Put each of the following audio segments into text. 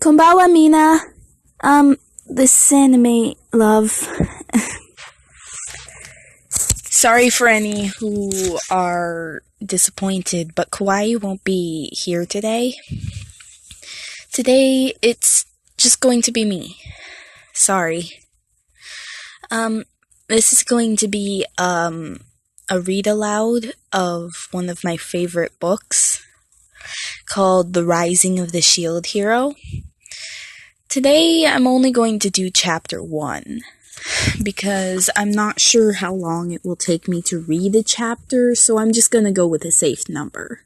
Konbawa, Mina. This anime, love. Sorry for any who are disappointed, but Kawaii won't be here today. Today, it's just going to be me. Sorry. This is going to be, a read aloud of one of my favorite books called The Rising of the Shield Heor. Today, I'm only going to do chapter 1 because I'm not sure how long it will take me to read a chapter, so I'm just gonna go with a safe number.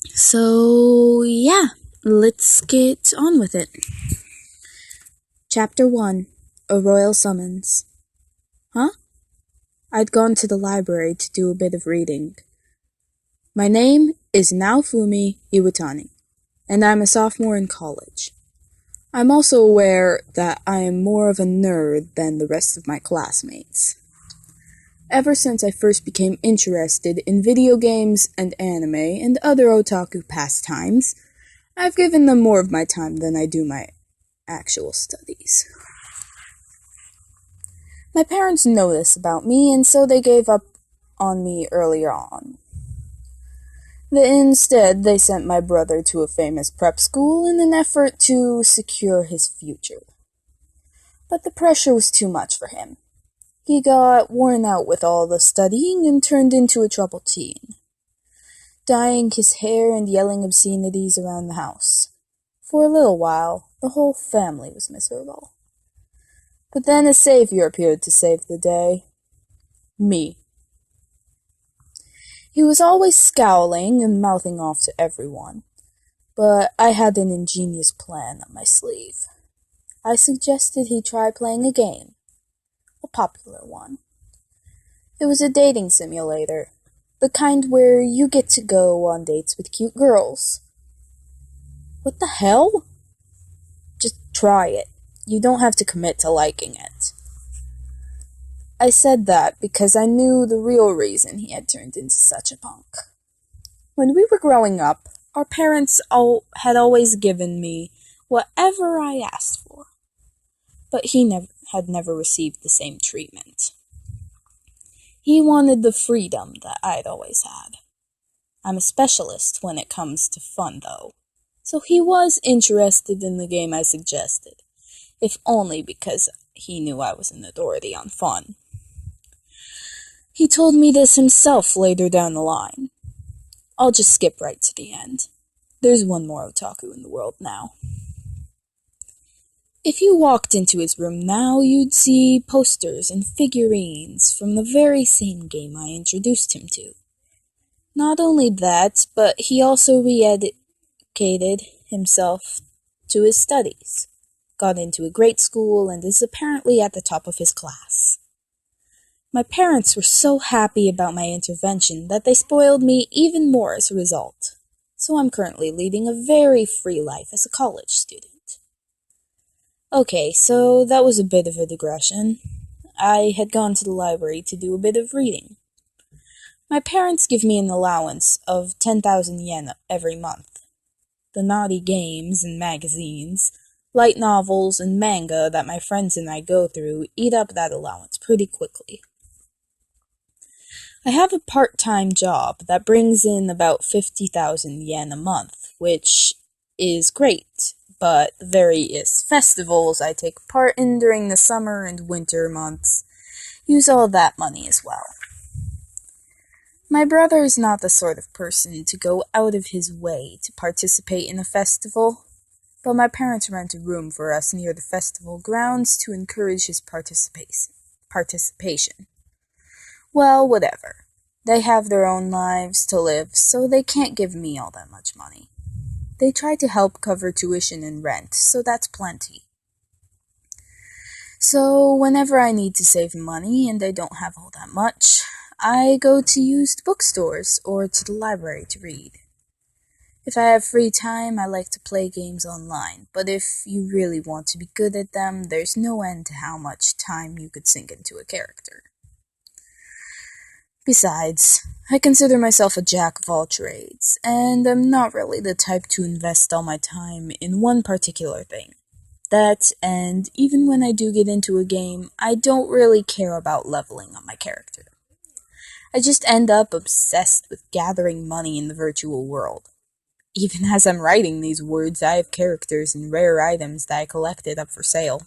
So yeah, let's get on with it. Chapter 1, A Royal Summons. Huh? I'd gone to the library to do a bit of reading. My name is Naofumi Iwatani, and I'm a sophomore in college. I'm also aware that I am more of a nerd than the rest of my classmates. Ever since I first became interested in video games and anime and other otaku pastimes, I've given them more of my time than I do my actual studies. My parents know this about me, and so they gave up on me earlier on. Instead, they sent my brother to a famous prep school in an effort to secure his future. But the pressure was too much for him. He got worn out with all the studying and turned into a troubled teen, dyeing his hair and yelling obscenities around the house. For a little while, the whole family was miserable. But then a savior appeared to save the day. Me. He was always scowling and mouthing off to everyone, but I had an ingenious plan up my sleeve. I suggested he try playing a game, a popular one. It was a dating simulator, the kind where you get to go on dates with cute girls. What the hell? Just try it. You don't have to commit to liking it. I said that because I knew the real reason he had turned into such a punk. When we were growing up, our parents had always given me whatever I asked for, but he had never received the same treatment. He wanted the freedom that I'd always had. I'm a specialist when it comes to fun, though, so he was interested in the game I suggested, if only because he knew I was an authority on fun. He told me this himself later down the line. I'll just skip right to the end. There's one more otaku in the world now. If you walked into his room now, you'd see posters and figurines from the very same game I introduced him to. Not only that, but he also re-educated himself to his studies, got into a great school, and is apparently at the top of his class. My parents were so happy about my intervention that they spoiled me even more as a result, so I'm currently leading a very free life as a college student. Okay, so that was a bit of a digression. I had gone to the library to do a bit of reading. My parents give me an allowance of 10,000 yen every month. The naughty games and magazines, light novels, and manga that my friends and I go through eat up that allowance pretty quickly. I have a part-time job that brings in about 50,000 yen a month, which is great, but the various festivals I take part in during the summer and winter months use all that money as well. My brother is not the sort of person to go out of his way to participate in a festival, but my parents rent a room for us near the festival grounds to encourage his participation. Well, whatever. They have their own lives to live, so they can't give me all that much money. They try to help cover tuition and rent, so that's plenty. So whenever I need to save money and I don't have all that much, I go to used bookstores or to the library to read. If I have free time, I like to play games online, but if you really want to be good at them, there's no end to how much time you could sink into a character. Besides, I consider myself a jack of all trades, and I'm not really the type to invest all my time in one particular thing. That, and even when I do get into a game, I don't really care about leveling up my character. I just end up obsessed with gathering money in the virtual world. Even as I'm writing these words, I have characters and rare items that I collected up for sale.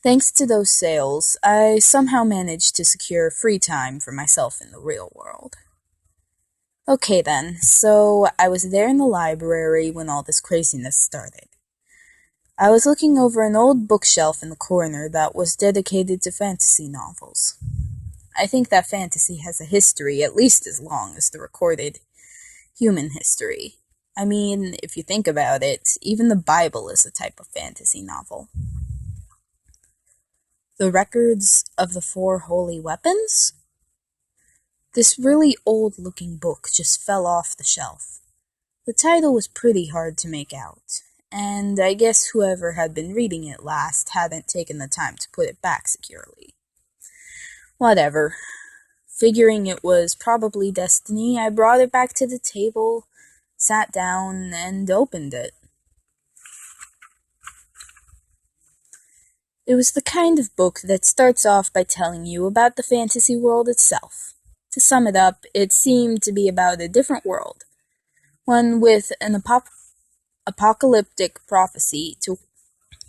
Thanks to those sales, I somehow managed to secure free time for myself in the real world. Okay then, so I was there in the library when all this craziness started. I was looking over an old bookshelf in the corner that was dedicated to fantasy novels. I think that fantasy has a history at least as long as the recorded human history. I mean, if you think about it, even the Bible is a type of fantasy novel. The Records of the Four Holy Weapons? This really old-looking book just fell off the shelf. The title was pretty hard to make out, and I guess whoever had been reading it last hadn't taken the time to put it back securely. Whatever. Figuring it was probably destiny, I brought it back to the table, sat down, and opened it. It was the kind of book that starts off by telling you about the fantasy world itself. To sum it up, it seemed to be about a different world, one with an apocalyptic prophecy to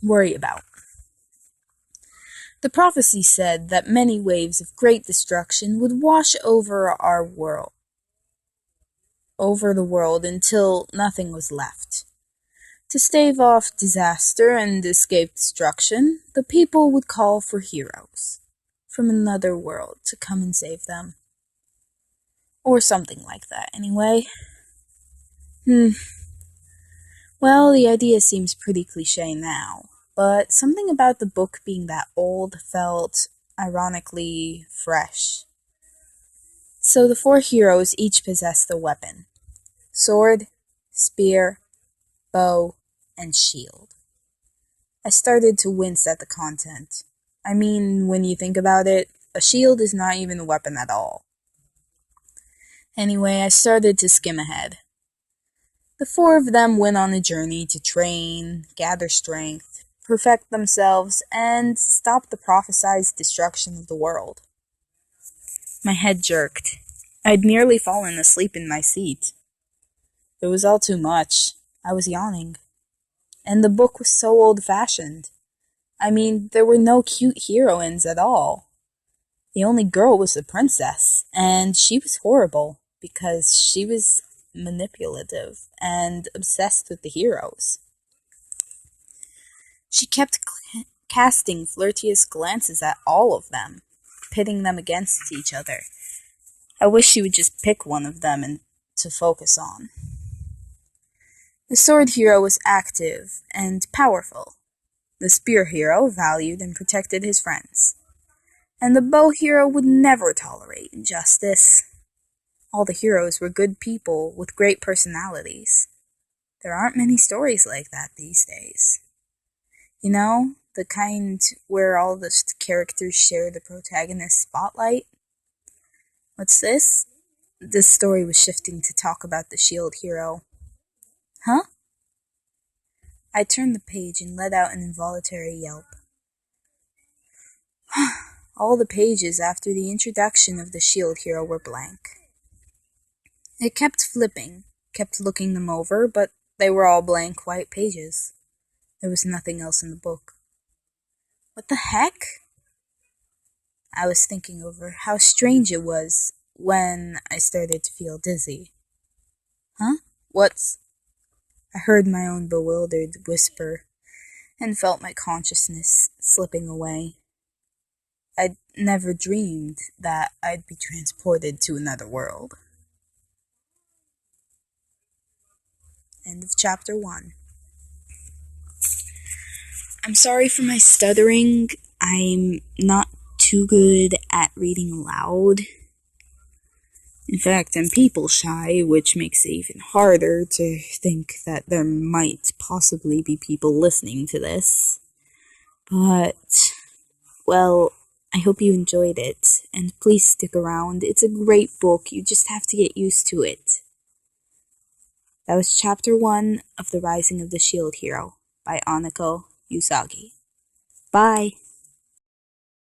worry about. The prophecy said that many waves of great destruction would wash over the world until nothing was left. To stave off disaster and escape destruction, the people would call for heroes from another world to come and save them. Or something like that, anyway. Well, the idea seems pretty cliché now, but something about the book being that old felt ironically fresh. So the four heroes each possessed a weapon: sword, spear, bow, and shield. I started to wince at the content. I mean, when you think about it, a shield is not even a weapon at all. Anyway, I started to skim ahead. The four of them went on a journey to train, gather strength, perfect themselves, and stop the prophesied destruction of the world. My head jerked. I'd nearly fallen asleep in my seat. It was all too much. I was yawning. And the book was so old-fashioned. I mean, there were no cute heroines at all. The only girl was the princess, and she was horrible because she was manipulative and obsessed with the heroes. She kept casting flirtatious glances at all of them, pitting them against each other. I wish she would just pick one of them and to focus on. The sword hero was active and powerful. The spear hero valued and protected his friends. And the bow hero would never tolerate injustice. All the heroes were good people with great personalities. There aren't many stories like that these days. You know, the kind where all the characters share the protagonist's spotlight. What's this? This story was shifting to talk about the Shield Hero. Huh? I turned the page and let out an involuntary yelp. All the pages after the introduction of the Shield Hero were blank. It kept flipping, kept looking them over, but they were all blank white pages. There was nothing else in the book. What the heck? I was thinking over how strange it was when I started to feel dizzy. Huh? What's... I heard my own bewildered whisper and felt my consciousness slipping away. I'd never dreamed that I'd be transported to another world. End of chapter 1. I'm sorry for my stuttering. I'm not too good at reading aloud. In fact, I'm people shy, which makes it even harder to think that there might possibly be people listening to this. But, well, I hope you enjoyed it, and please stick around. It's a great book, you just have to get used to it. That was Chapter 1 of The Rising of the Shield Hero by Aneko Yusagi. Bye!